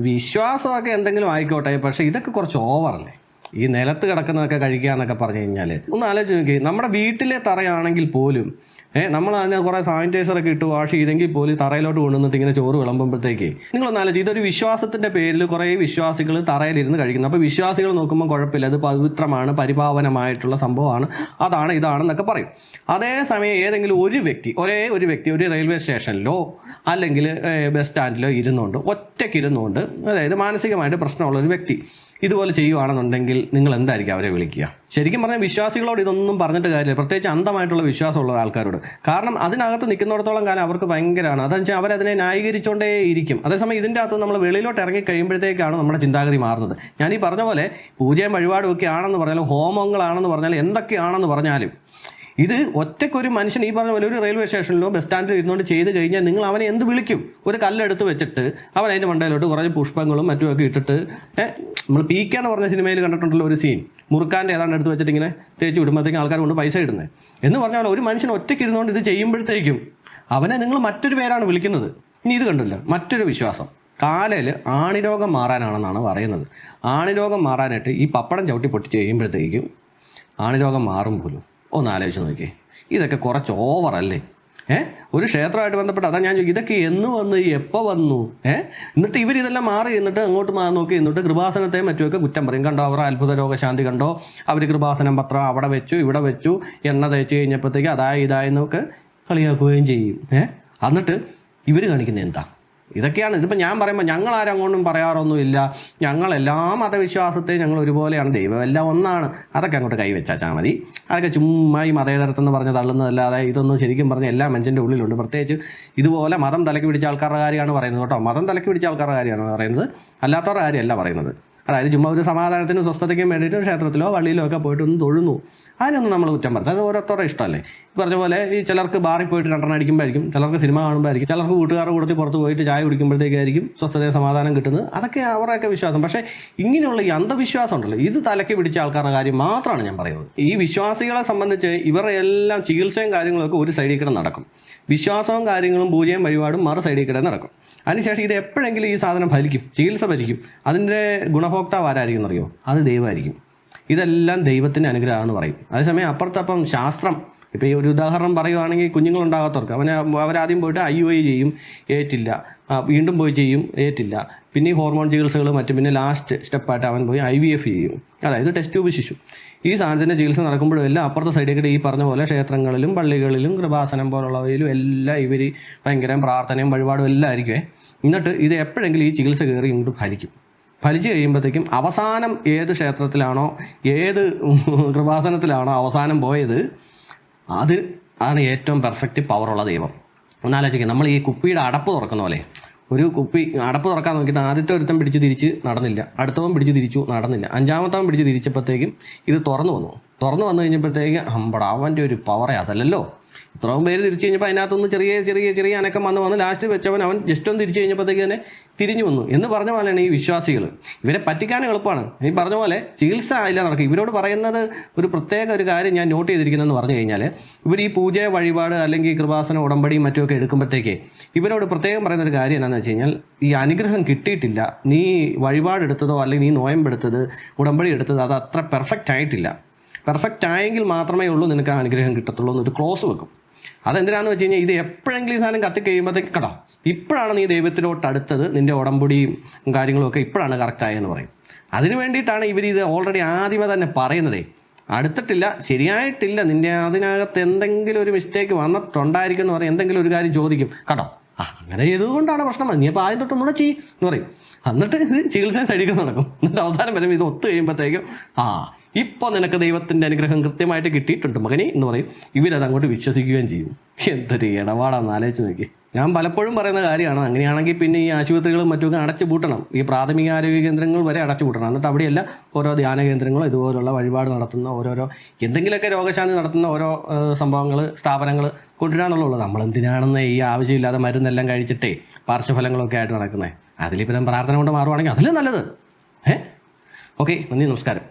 വിശ്വാസമൊക്കെ എന്തെങ്കിലും ആയിക്കോട്ടെ, പക്ഷെ ഇതൊക്കെ കുറച്ച് ഓവറല്ലേ? ഈ നിലത്ത് കിടക്കുന്നതൊക്കെ കഴിക്കുക എന്നൊക്കെ പറഞ്ഞു കഴിഞ്ഞാൽ ഒന്ന് ആലോചിച്ച് നോക്കി. നമ്മുടെ വീട്ടിലെ തറയാണെങ്കിൽ പോലും നമ്മൾ അതിനെ കുറേ സാനിറ്റൈസറൊക്കെ ഇട്ട് വാഷ് ചെയ്തെങ്കിൽ പോലും തറയിലോട്ട് കൊണ്ടുവന്നിട്ട് ഇങ്ങനെ ചോറ് വിളമ്പുമ്പോഴത്തേക്ക് നിങ്ങളൊന്ന് ആലോചിച്ച്, ഇതൊരു വിശ്വാസത്തിന്റെ പേരിൽ കുറേ വിശ്വാസികൾ തറയിലിരുന്ന് കഴിക്കുന്നു. അപ്പോൾ വിശ്വാസികൾ നോക്കുമ്പോൾ കുഴപ്പമില്ല, അത് പവിത്രമാണ്, പരിപാവനമായിട്ടുള്ള സംഭവമാണ്, അതാണ് ഇതാണെന്നൊക്കെ പറയും. അതേസമയം ഏതെങ്കിലും ഒരേ ഒരു വ്യക്തി ഒരു റെയിൽവേ സ്റ്റേഷനിലോ അല്ലെങ്കിൽ ബസ് സ്റ്റാൻഡിലോ ഇരുന്നുകൊണ്ട് ഒറ്റയ്ക്കിരുന്നുകൊണ്ട്, അതായത് മാനസികമായിട്ട് പ്രശ്നമുള്ള ഒരു വ്യക്തി ഇതുപോലെ ചെയ്യുവാണെന്നുണ്ടെങ്കിൽ നിങ്ങൾ എന്തായിരിക്കും അവരെ വിളിക്കുക? ശരിക്കും പറഞ്ഞാൽ വിശ്വാസികളോട് ഇതൊന്നും പറഞ്ഞിട്ട് കാര്യമില്ല, പ്രത്യേകിച്ച് അന്ധമായിട്ടുള്ള വിശ്വാസമുള്ള ആൾക്കാരോട്. കാരണം അതിനകത്ത് നിൽക്കുന്നിടത്തോളം കാലം അവർക്ക് ഭയങ്കരമാണ്. അതെന്ന് വെച്ചാൽ അവരതിനെ ന്യായീകരിച്ചുകൊണ്ടേ ഇരിക്കും. അതേസമയം ഇതിൻ്റെ അകത്ത് നമ്മൾ വെളിയിലോട്ട് ഇറങ്ങി കഴിയുമ്പോഴത്തേക്കാണ് നമ്മുടെ ചിന്താഗതി മാറുന്നത്. ഞാൻ ഈ പറഞ്ഞ പോലെ പൂജയും വഴിപാടും ഒക്കെ ആണെന്ന് പറഞ്ഞാലും, ഹോമങ്ങളാണെന്ന് പറഞ്ഞാലും, എന്തൊക്കെയാണെന്ന് പറഞ്ഞാലും, ഇത് ഒറ്റയ്ക്കൊരു മനുഷ്യൻ ഈ പറഞ്ഞ പോലെ ഒരു റെയിൽവേ സ്റ്റേഷനിലോ ബസ് സ്റ്റാൻഡിലോ ഇരുന്നുകൊണ്ട് ചെയ്ത് കഴിഞ്ഞാൽ നിങ്ങൾ അവനെ എന്ത് വിളിക്കും? ഒരു കല്ലെടുത്ത് വെച്ചിട്ട് അവൻ അതിൻ്റെ മണ്ടയിലോട്ട് കുറേ പുഷ്പങ്ങളും മറ്റുമൊക്കെ ഇട്ടിട്ട്, നമ്മൾ പീക്ക എന്ന് പറഞ്ഞ സിനിമയിൽ കണ്ടിട്ടുണ്ടല്ലോ ഒരു സീൻ, മുറുക്കാൻ്റെ ഏതാണ്ട് എടുത്ത് വെച്ചിട്ട് ഇങ്ങനെ തേച്ച് വിടുമ്പോഴത്തേക്കും ആൾക്കാർ കൊണ്ട് പൈസ ഇടുന്നത് എന്ന് പറഞ്ഞാൽ ഒരു മനുഷ്യൻ ഒറ്റയ്ക്ക് ഇരുന്നുകൊണ്ട് ഇത് ചെയ്യുമ്പോഴത്തേക്കും അവനെ നിങ്ങൾ മറ്റൊരു പേരാണ് വിളിക്കുന്നത്. ഇനി ഇത് കണ്ടില്ല, മറ്റൊരു വിശ്വാസം, കാലയിൽ ആണിരോഗം മാറാനാണെന്നാണ് പറയുന്നത്. ആണിരോഗം മാറാനായിട്ട് ഈ പപ്പടം ചവിട്ടി പൊട്ടിച്ച് കഴിയുമ്പോഴത്തേക്കും ആണിരോഗം മാറും പോലും. ഒന്ന് ആലോചിച്ച് നോക്കിയേ, ഇതൊക്കെ കുറച്ച് ഓവറല്ലേ? ഒരു ക്ഷേത്രമായിട്ട് ബന്ധപ്പെട്ട് അതാ ഞാൻ ചോദിക്കും, ഇതൊക്കെ എന്ന് വന്ന് എപ്പോൾ വന്നു? എന്നിട്ട് ഇവരിതെല്ലാം മാറി എന്നിട്ട് അങ്ങോട്ട് നോക്കി എന്നിട്ട് കൃപാസനത്തെ മറ്റുമൊക്കെ കുറ്റം പറയും. കണ്ടോ അവർ അത്ഭുത രോഗശാന്തി കണ്ടോ, അവർ കൃപാസനം പത്രം അവിടെ വെച്ചു ഇവിടെ വെച്ചു, എണ്ണ തേച്ച് കഴിഞ്ഞപ്പോഴത്തേക്ക് ഇതായെന്നൊക്കെ കളിയാക്കുകയും ചെയ്യും. എന്നിട്ട് ഇവർ കാണിക്കുന്നത് എന്താ? ഇതൊക്കെയാണ്. ഇതിപ്പോൾ ഞാൻ പറയുമ്പോൾ ഞങ്ങൾ ആരും അങ്ങോട്ടും പറയാറൊന്നുമില്ല, ഞങ്ങൾ എല്ലാ മതവിശ്വാസത്തെയും ഞങ്ങൾ ഒരുപോലെയാണ്, ദൈവം എല്ലാം ഒന്നാണ്, അതൊക്കെ അങ്ങോട്ട് കൈവച്ചാൽ മതി. അതൊക്കെ ചുമ്മാ ഈ മതേതരത്തെന്ന് പറഞ്ഞ് തള്ളുന്നതല്ലാതെ ഇതൊന്നും ശരിക്കും പറഞ്ഞ എല്ലാ മനുഷ്യൻ്റെ ഉള്ളിലുണ്ട്. പ്രത്യേകിച്ച് ഇതുപോലെ മതം തലയ്ക്ക് പിടിച്ച ആൾക്കാരുടെ കാര്യമാണ് പറയുന്നത് കേട്ടോ. മതം തലയ്ക്ക് പിടിച്ച ആൾക്കാരുടെ കാര്യമാണ് പറയുന്നത്, അല്ലാത്തവരുടെ കാര്യമല്ല പറയുന്നത്. അതായത് ചുമ്മാ ഒരു സമാധാനത്തിനും സ്വസ്ഥതയ്ക്കും വേണ്ടിയിട്ട് ക്ഷേത്രത്തിലോ പള്ളിയിലോ ഒക്കെ പോയിട്ട് ഒന്ന് തൊഴുന്നു, അതിനൊന്നും നമ്മൾ കുറ്റം പറഞ്ഞത്. അത് ഓരോരുത്തരുടെ ഇഷ്ടമല്ലേ. ഈ പറഞ്ഞ പോലെ ഈ ചിലർക്ക് ബാറിൽ പോയിട്ട് രണ്ടെണ്ണം അടിക്കുമ്പോഴായിരിക്കും, ചിലർക്ക് സിനിമ കാണുമ്പോഴായിരിക്കും, ചിലർക്ക് കൂട്ടുകാരുടെ കൂടത്തിൽ പുറത്ത് പോയിട്ട് ചായ കുടിക്കുമ്പോഴത്തേക്കായിരിക്കും സ്വസ്ഥതയും സമാധാനം കിട്ടുന്നത്. അതൊക്കെ അവരുടെയൊക്കെ വിശ്വാസം. പക്ഷേ ഇങ്ങനെയുള്ള ഈ അന്ധവിശ്വാസം ഉണ്ടല്ലോ, ഇത് തലയ്ക്ക് പിടിച്ച ആൾക്കാരുടെ കാര്യം മാത്രമാണ് ഞാൻ പറയുന്നത്. ഈ വിശ്വാസികളെ സംബന്ധിച്ച് ഇവരുടെ എല്ലാം ചികിത്സയും കാര്യങ്ങളൊക്കെ ഒരു സൈഡിൽ കൂടെ നടക്കും, വിശ്വാസവും കാര്യങ്ങളും പൂജയും വഴിപാടും മറു സൈഡിൽ കൂടെ നടക്കും. അതിനുശേഷം ഇത് എപ്പോഴെങ്കിലും ഈ സാധനം ഫലിക്കും, ചികിത്സ ഫലിക്കും. അതിൻ്റെ ഗുണഭോക്താവ് ആരായിരിക്കും എന്നറിയോ? അത് ദൈവമായിരിക്കും. ഇതെല്ലാം ദൈവത്തിൻ്റെ അനുഗ്രഹമാണെന്ന് പറയും. അതേസമയം അപ്പുറത്തപ്പം ശാസ്ത്രം, ഇപ്പോൾ ഈ ഒരു ഉദാഹരണം പറയുവാണെങ്കിൽ കുഞ്ഞുങ്ങളുണ്ടാകാത്തവർക്ക് അവരാദ്യം പോയിട്ട് IUI ചെയ്യും, ഏറ്റില്ല, വീണ്ടും പോയി ചെയ്യും, ഏറ്റില്ല, പിന്നെ ഈ ഹോർമോൺ ചികിത്സകൾ മറ്റും, പിന്നെ ലാസ്റ്റ് സ്റ്റെപ്പായിട്ട് അവൻ പോയി IVF ചെയ്യും, അതായത് ടെസ്റ്റ് ട്യൂബ് ശിശു. ഈ സാധനത്തിൻ്റെ ചികിത്സ നടക്കുമ്പോഴും എല്ലാം അപ്പുറത്തെ സൈഡിൽ കൂടെ ഈ പറഞ്ഞ പോലെ ക്ഷേത്രങ്ങളിലും പള്ളികളിലും കൃപാസനം പോലുള്ളവയിലും എല്ലാം ഇവർ ഭയങ്കര പ്രാർത്ഥനയും വഴിപാടും എല്ലാം ആയിരിക്കുമേ. എന്നിട്ട് ഇത് എപ്പോഴെങ്കിലും ഈ ചികിത്സ കയറി ഇങ്ങോട്ട് ഫലിച്ചു കഴിയുമ്പോഴത്തേക്കും അവസാനം ഏത് ക്ഷേത്രത്തിലാണോ ഏത് കൃപാസനത്തിലാണോ അവസാനം പോയത് അത് ആണ് ഏറ്റവും പെർഫെക്റ്റ് പവറുള്ള ദൈവം. ഒന്നാലോചിക്കുക, നമ്മൾ ഈ കുപ്പിയുടെ അടപ്പ് തുറക്കുന്ന പോലെ, ഒരു കുപ്പി അടപ്പ് തുറക്കാൻ നോക്കിയിട്ട് ആദ്യത്തെ ഒരുത്തം പിടിച്ച് തിരിച്ച് നടന്നില്ല, അടുത്തവൻ പിടിച്ച് തിരിച്ചു നടന്നില്ല, അഞ്ചാമത്തവൻ പിടിച്ച് തിരിച്ചപ്പോഴത്തേക്കും ഇത് തുറന്നു വന്നു കഴിഞ്ഞപ്പോഴത്തേക്കും അവൻ്റെ ഒരു പവറേ അതല്ലല്ലോ. ഇത്രയും പേര് തിരിച്ചു കഴിഞ്ഞപ്പോൾ അതിനകത്തൊന്ന് ചെറിയ അനക്കം വന്ന് ലാസ്റ്റ് വെച്ചവൻ അവൻ ജസ്റ്റ് ഒന്ന് തിരിച്ചു കഴിഞ്ഞപ്പോഴത്തേക്ക് തന്നെ തിരിഞ്ഞു വന്നു എന്ന് പറഞ്ഞ പോലെയാണ് ഈ വിശ്വാസികൾ. ഇവരെ പറ്റിക്കാൻ എളുപ്പമാണ്. ഈ പറഞ്ഞ പോലെ ചികിത്സ ഇല്ല നടക്കും. ഇവരോട് പറയുന്നത് ഒരു പ്രത്യേക ഒരു കാര്യം ഞാൻ നോട്ട് ചെയ്തിരിക്കുന്നതെന്ന് പറഞ്ഞു കഴിഞ്ഞാൽ, ഇവർ ഈ പൂജ വഴിപാട് അല്ലെങ്കിൽ കൃപാസന ഉടമ്പടിയും മറ്റുമൊക്കെ എടുക്കുമ്പോഴത്തേക്ക് ഇവരോട് പ്രത്യേകം പറയുന്നൊരു കാര്യം എന്താണെന്ന് വെച്ച് കഴിഞ്ഞാൽ, ഈ അനുഗ്രഹം കിട്ടിയിട്ടില്ല, നീ വഴിപാടെടുത്തതോ അല്ലെങ്കിൽ നീ നോയമ്പെടുത്തത് ഉടമ്പടി എടുത്തത് അത് അത്ര പെർഫെക്റ്റ് ആയിട്ടില്ല, പെർഫെക്റ്റ് ആയെങ്കിൽ മാത്രമേ ഉള്ളൂ നിനക്ക് ആ അനുഗ്രഹം കിട്ടത്തുള്ളൂ എന്നൊരു ക്ലോസ് വെക്കും. അതെന്തിനാന്ന് വെച്ച് കഴിഞ്ഞാൽ, ഇത് എപ്പോഴെങ്കിലും ഈ സാധനം കത്തിക്കഴിയുമ്പോഴത്തേക്ക് കേട്ടോ, ഇപ്പോഴാണ് നീ ദൈവത്തിലോട്ട് അടുത്തത്, നിന്റെ ഉടമ്പടിയും കാര്യങ്ങളും ഒക്കെ ഇപ്പോഴാണ് കറക്റ്റായെന്ന് പറയും. അതിന് വേണ്ടിയിട്ടാണ് ഇവർ ഇത് ഓൾറെഡി ആദ്യമേ തന്നെ പറയുന്നതേ. അടുത്തിട്ടില്ല, ശരിയായിട്ടില്ല, നിന്റെ അതിനകത്ത് എന്തെങ്കിലും ഒരു മിസ്റ്റേക്ക് വന്നിട്ടുണ്ടായിരിക്കും എന്ന് പറയും. എന്തെങ്കിലും ഒരു കാര്യം ചോദിക്കും, കേട്ടോ അങ്ങനെ ചെയ്തുകൊണ്ടാണ് പ്രശ്നം, നീ അപ്പോൾ ആദ്യം തൊട്ടൊന്നുകൂടെ എന്ന് പറയും. എന്നിട്ട് ഇത് ചികിത്സ സൈഡിൽ നടക്കും. എന്നിട്ട് അവസാനം വരുമ്പോൾ ഇത് ഒത്തു കഴിയുമ്പോഴത്തേക്കും ഇപ്പോൾ നിനക്ക് ദൈവത്തിൻ്റെ അനുഗ്രഹം കൃത്യമായിട്ട് കിട്ടിയിട്ടുണ്ട് മകനെ എന്ന് പറയും. ഇവരത് അങ്ങോട്ട് വിശ്വസിക്കുകയും ചെയ്യും. എന്തൊരു ഇടപാടാണെന്ന് ആലോചിച്ച് നോക്കി. ഞാൻ പലപ്പോഴും പറയുന്ന കാര്യമാണ്, അങ്ങനെയാണെങ്കിൽ പിന്നെ ഈ ആശുപത്രികളും മറ്റുമൊക്കെ അടച്ചു പൂട്ടണം, ഈ പ്രാഥമിക ആരോഗ്യ കേന്ദ്രങ്ങൾ വരെ അടച്ചു പൂട്ടണം. എന്നിട്ട് അവിടെയല്ല ഓരോ ധ്യാന കേന്ദ്രങ്ങളോ ഇതുപോലുള്ള വഴിപാട് നടത്തുന്ന ഓരോരോ എന്തെങ്കിലുമൊക്കെ രോഗശാന്തി നടത്തുന്ന ഓരോ സംഭവങ്ങൾ സ്ഥാപനങ്ങൾ കൊണ്ടുവരാന്നുള്ളത്. നമ്മളെന്തിനാണെന്ന് ഈ ആവശ്യമില്ലാതെ മരുന്നെല്ലാം കഴിച്ചിട്ടേ പാർശ്വഫലങ്ങളൊക്കെ ആയിട്ട് നടക്കുന്നത്. അതിലിപ്പം പ്രാർത്ഥന കൊണ്ട് മാറുവാണെങ്കിൽ അതിലും നല്ലത്. ഓക്കെ, നന്ദി, നമസ്കാരം.